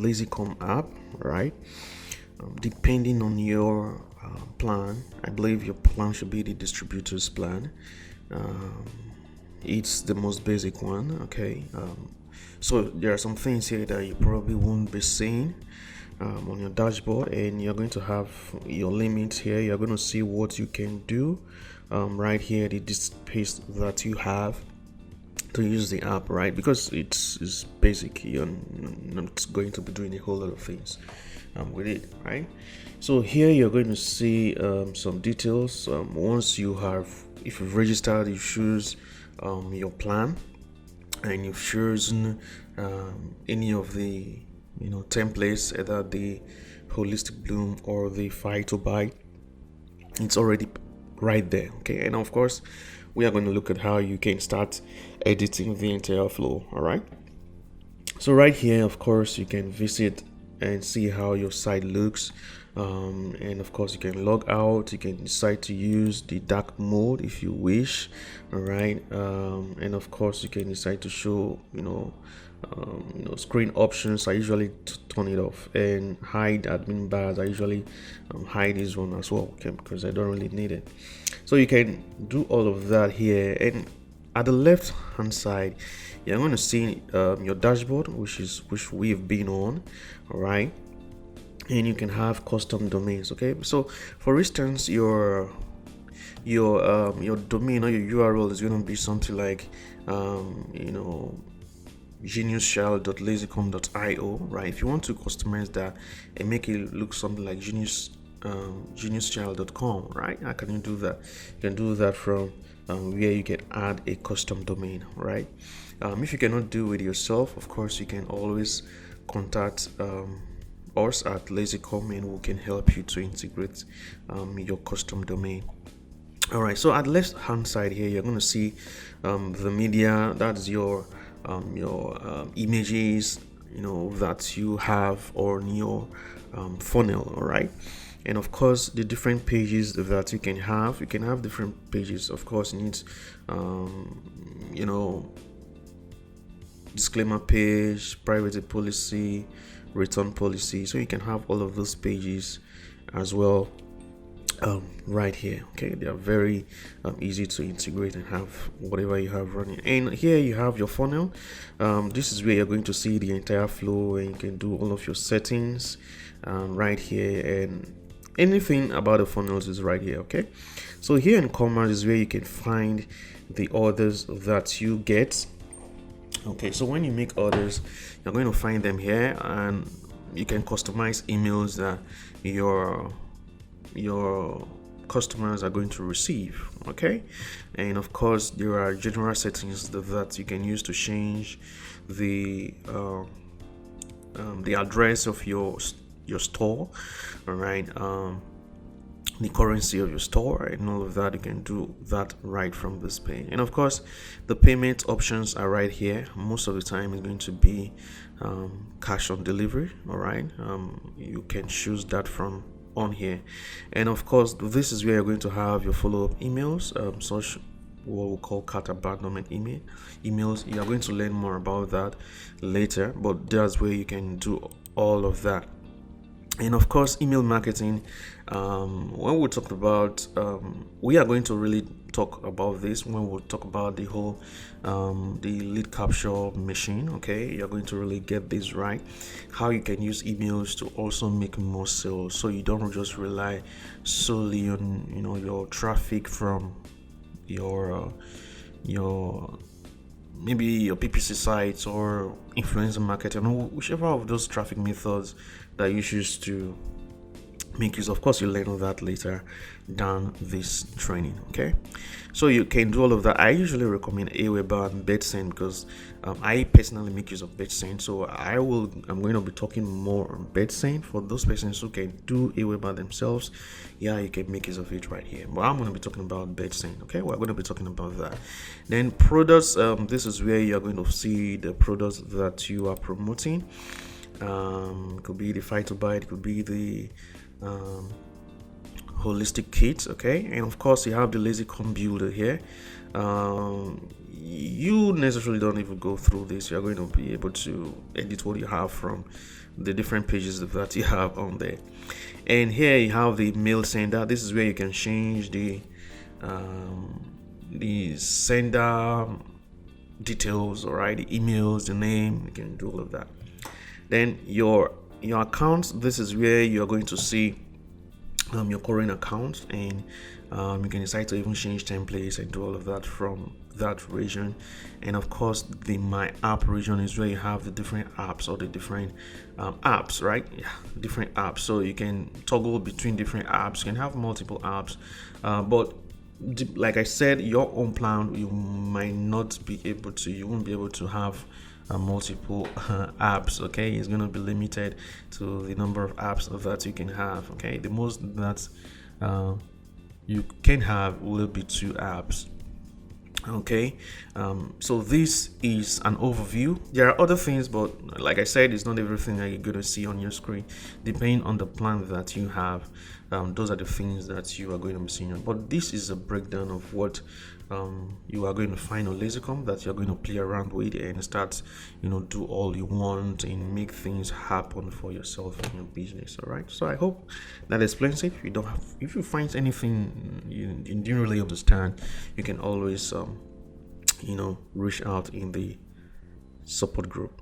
Lazycom app, right? Depending on your plan, I believe your plan should be the distributor's plan. um, it's the most basic one, okay? So there are some things here that you probably won't be seeing on your dashboard, and you're going to have your limits here. You're going to see what you can do right here, the space that you have to use the app, right? Because it's basic. You're not going to be doing a whole lot of things with it, right? So here you're going to see some details. Once you have, if you've registered, you choose your plan, and you've chosen any of the templates, either the holistic bloom or the phyto, it's already right there, okay? And of course, we are going to look at how you can start editing the entire flow. All right, so right here, of course, you can visit and see how your site looks, and of course you can log out. You can decide to use the dark mode if you wish. All right, and of course you can decide to show screen options. I usually turn it off, and hide admin bars. I usually hide this one as well, okay, because I don't really need it. So you can do all of that here, and at the left hand side you're going to see your dashboard, which we've been on. All right, and you can have custom domains. Okay, so for instance, your domain or your URL is going to be something like geniuschild.lazycom.io, right? If you want to customize that and make it look something like geniuschild.com, right? How can you do that? You can do that from where you can add a custom domain, right? If you cannot do it yourself, of course you can always contact us at Lazycom, and we can help you to integrate your custom domain. All right, so at left hand side here you're going to see the media. That's your images that you have on your funnel. All right, and of course the different pages that you can have different pages. Of course, it needs disclaimer page, privacy policy, return policy. So you can have all of those pages as well right here. Okay, they are very easy to integrate and have whatever you have running. And here you have your funnel. This is where you're going to see the entire flow, and you can do all of your settings right here, and anything about the funnels is right here. Okay, so here in commerce is where you can find the orders that you get. Okay, so when you make orders, you're going to find them here, and you can customize emails that your customers are going to receive. Okay, and of course there are general settings that you can use to change the address of your store. All right, the currency of your store and all of that. You can do that right from this page. And of course the payment options are right here. Most of the time it's going to be cash on delivery. All right, you can choose that from on here. And of course this is where you're going to have your follow-up emails, such what we call cart abandonment emails. You are going to learn more about that later, but that's where you can do all of that. And of course email marketing, when we talk about we are going to really talk about this when we talk about the whole the lead capture machine. Okay, you're going to really get this right, how you can use emails to also make more sales, so you don't just rely solely on your traffic from your maybe your PPC sites or influencer marketing, or whichever of those traffic methods that you choose to make use of. Of course, you'll learn all that later down this training. Okay, so you can do all of that. I usually recommend Aweber and BetSend because I personally make use of BetSend. So I'm going to be talking more on BetSend for those persons who can do Aweber themselves. Yeah, you can make use of it right here, but I'm going to be talking about BetSend. Okay, we're going to be talking about that. Then products, this is where you're going to see the products that you are promoting. It could be the phyto, it could be the holistic kit. Okay, and of course you have the Lazycom builder here. You necessarily don't even go through this. You're going to be able to edit what you have from the different pages that you have on there. And here you have the mail sender. This is where you can change the sender details, all right, the emails, the name. You can do all of that. Then your accounts, this is where you're going to see your current account, and you can decide to even change templates and do all of that from that region. And of course, the my app region is where you have the different apps, or the different apps, right? Yeah, different apps. So you can toggle between different apps. You can have multiple apps, but like I said, your own plan, you might not be able to, you won't be able to have multiple apps. Okay, it's going to be limited to the number of apps that you can have. Okay, the most that you can have will be 2 apps. Okay, so this is an overview. There are other things, but like I said, it's not everything that you're going to see on your screen. Depending on the plan that you have, those are the things that you are going to be seeing. But this is a breakdown of what you are going to find on Lazycom, that you're going to play around with and start, do all you want and make things happen for yourself and your business. All right, so I hope that explains it. If you find anything you didn't really understand, you can always reach out in the support group.